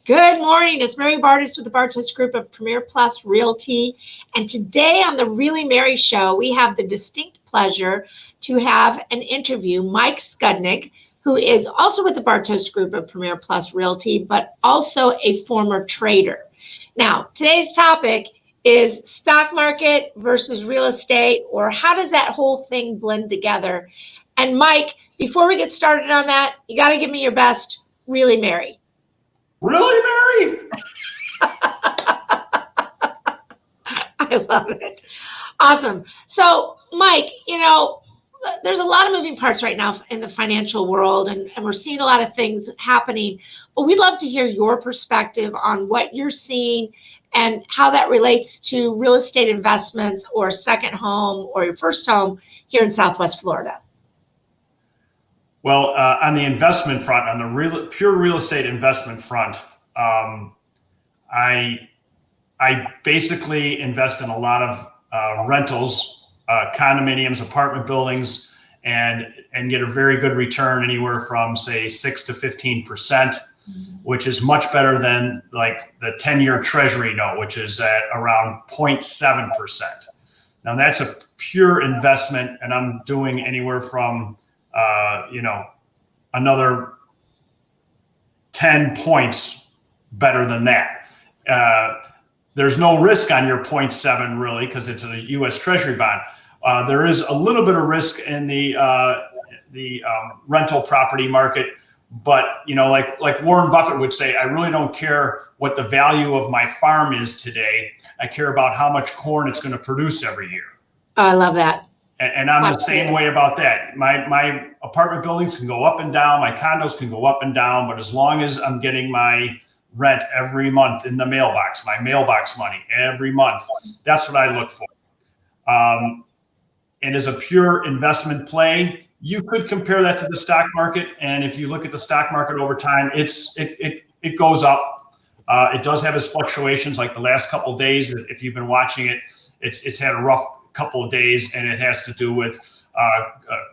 Good morning. It's Mary Bartos with the Bartos Group of Premier Plus Realty. And today on the Really Mary Show, we have the distinct pleasure to have an interview, Mike Skudnig, who is also with the Bartos Group of Premier Plus Realty, but also a former trader. Now, today's topic is stock market versus real estate, or how does that whole thing blend together? And Mike, before we get started on that, you got to give me your best Really Mary. Really, Mary? I love it. Awesome. So, Mike, there's a lot of moving parts right now in the financial world, and we're seeing a lot of things happening. But we'd love to hear your perspective on what you're seeing and how that relates to real estate investments or second home or your first home here in Southwest Florida. Well, on the investment front, on the pure real estate investment front, I basically invest in a lot of rentals, condominiums, apartment buildings, and get a very good return, anywhere from say 6 to 15%, which is much better than like the 10-year Treasury note, which is at around 0.7%. Now that's a pure investment, and I'm doing anywhere from another 10 points better than that. There's no risk on your 0.7 really, because it's a U.S. Treasury bond. There is a little bit of risk in the rental property market, but like Warren Buffett would say, I really don't care what the value of my farm is today. I care about how much corn it's going to produce every year. Oh, I love that. And I'm the same way about that. My apartment buildings can go up and down. My condos can go up and down. But as long as I'm getting my rent every month in the mailbox, my mailbox money every month, that's what I look for. And as a pure investment play, you could compare that to the stock market. And if you look at the stock market over time, it goes up. It does have its fluctuations, like the last couple of days. If you've been watching it, it's had a rough couple of days, and it has to do with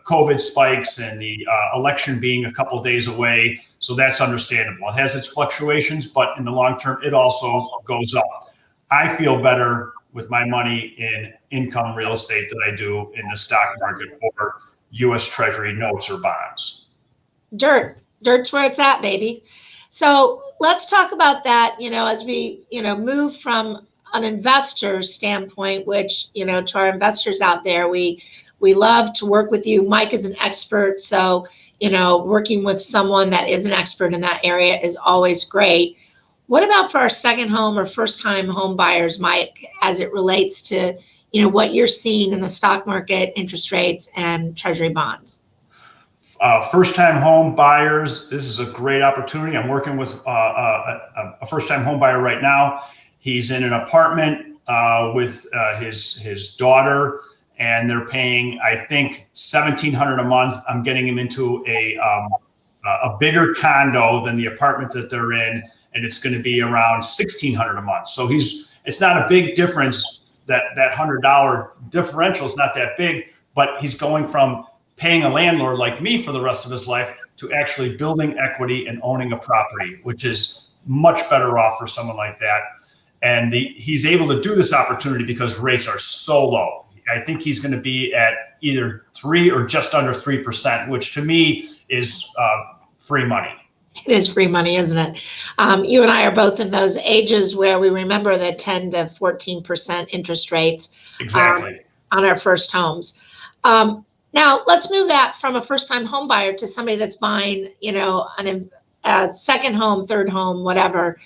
COVID spikes and the election being a couple of days away. So that's understandable. It has its fluctuations, but in the long term, it also goes up. I feel better with my money in income real estate than I do in the stock market or U.S. Treasury notes or bonds. Dirt's where it's at, baby. So let's talk about that, as we, move from an investor's standpoint, which, to our investors out there, we love to work with you. Mike is an expert. So, working with someone that is an expert in that area is always great. What about for our second home or first time home buyers, Mike, as it relates to, what you're seeing in the stock market, interest rates, and treasury bonds? First-time home buyers, this is a great opportunity. I'm working with a first-time home buyer right now. He's in an apartment with his daughter, and they're paying, I think, $1,700 a month. I'm getting him into a bigger condo than the apartment that they're in, and it's going to be around $1,600 a month. So it's not a big difference. That $100 differential is not that big, but he's going from paying a landlord like me for the rest of his life to actually building equity and owning a property, which is much better off for someone like that. And he's able to do this opportunity because rates are so low. I think he's going to be at either 3 or just under 3%, which to me is free money. It is free money, isn't it? You and I are both in those ages where we remember the 10 to 14% interest rates. Exactly. On our first homes. Now, let's move that from a first-time home buyer to somebody that's buying, a second home, third home, whatever,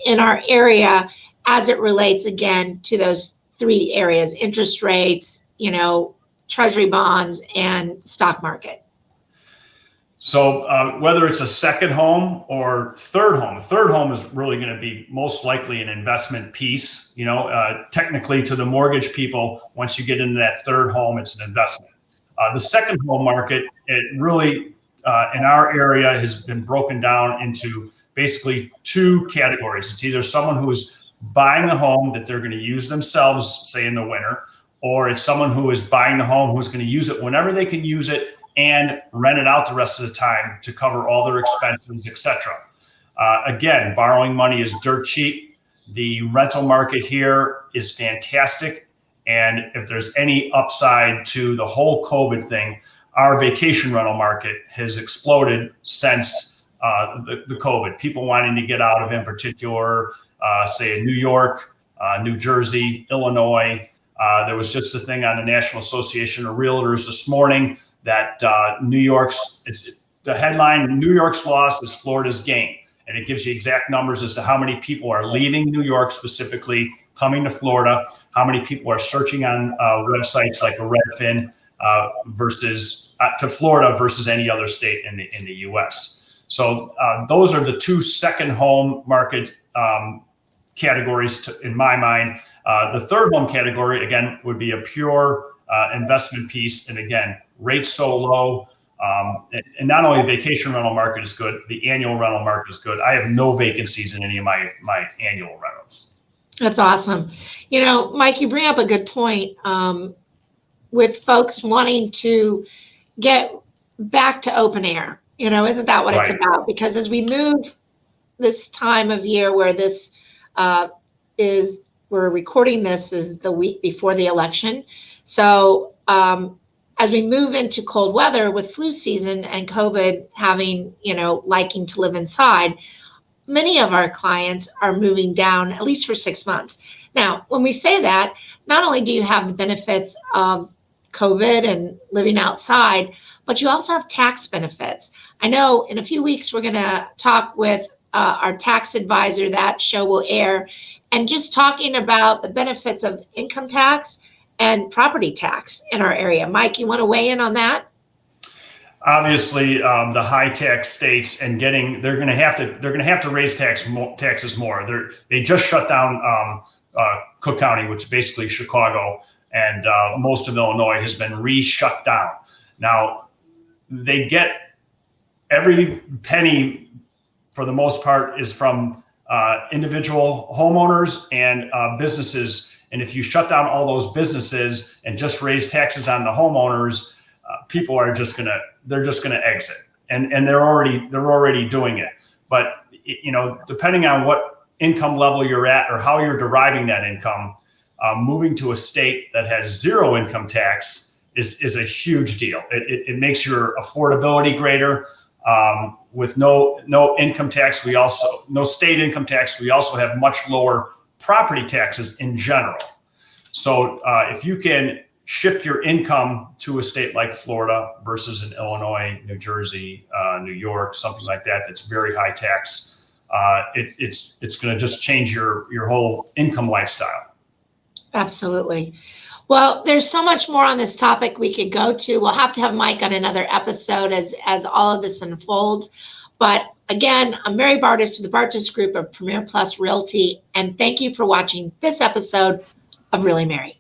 in our area, as it relates again to those three areas: interest rates, treasury bonds, and stock market. So whether it's a second home or third home is really going to be most likely an investment piece. Technically, to the mortgage people, once you get into that third home, it's an investment. The second home market, it really in our area has been broken down into basically two categories. It's either someone who is buying a home that they're going to use themselves, say in the winter, or it's someone who is buying the home who's going to use it whenever they can use it and rent it out the rest of the time to cover all their expenses, etc. Again, borrowing money is dirt cheap. The rental market here is fantastic. And if there's any upside to the whole COVID thing, our vacation rental market has exploded since the COVID. People wanting to get out of, in particular, say in New York, New Jersey, Illinois. There was just a thing on the National Association of Realtors this morning that the headline, New York's loss is Florida's gain. And it gives you exact numbers as to how many people are leaving New York, specifically coming to Florida, how many people are searching on websites like a Redfin versus to Florida versus any other state in the U.S. So those are the two second home market categories in my mind. The third home category, again, would be a pure investment piece. And again, rates so low. And not only the vacation rental market is good, the annual rental market is good. I have no vacancies in any of my annual rentals. That's awesome. You know, Mike, you bring up a good point with folks wanting to get back to open air. You know, isn't that what it's about? Because as we move this time of year where this we're recording this is the week before the election. So as we move into cold weather with flu season and COVID having, liking to live inside, many of our clients are moving down at least for 6 months. Now, when we say that, not only do you have the benefits of COVID and living outside, but you also have tax benefits. I know in a few weeks, we're going to talk with our tax advisor. That show will air, and just talking about the benefits of income tax and property tax in our area. Mike, you want to weigh in on that? Obviously, the high tax states and they're going to have to raise taxes more. They just shut down Cook County, which is basically Chicago, and most of Illinois has been re-shut down. Now, they get every penny, for the most part, is from individual homeowners and businesses. And if you shut down all those businesses and just raise taxes on the homeowners, people are just gonna exit, and they're already doing it. But depending on what income level you're at or how you're deriving that income, moving to a state that has zero income tax is a huge deal. It makes your affordability greater. With no income tax, no state income tax. We also have much lower property taxes in general. So if you can shift your income to a state like Florida versus in Illinois, New Jersey, New York, something like that, that's very high tax, it's going to just change your whole income lifestyle. Absolutely. Well, there's so much more on this topic we could go to. We'll have to have Mike on another episode as all of this unfolds. But again, I'm Mary Bartos with the Bartos Group of Premier Plus Realty, and thank you for watching this episode of Really Mary.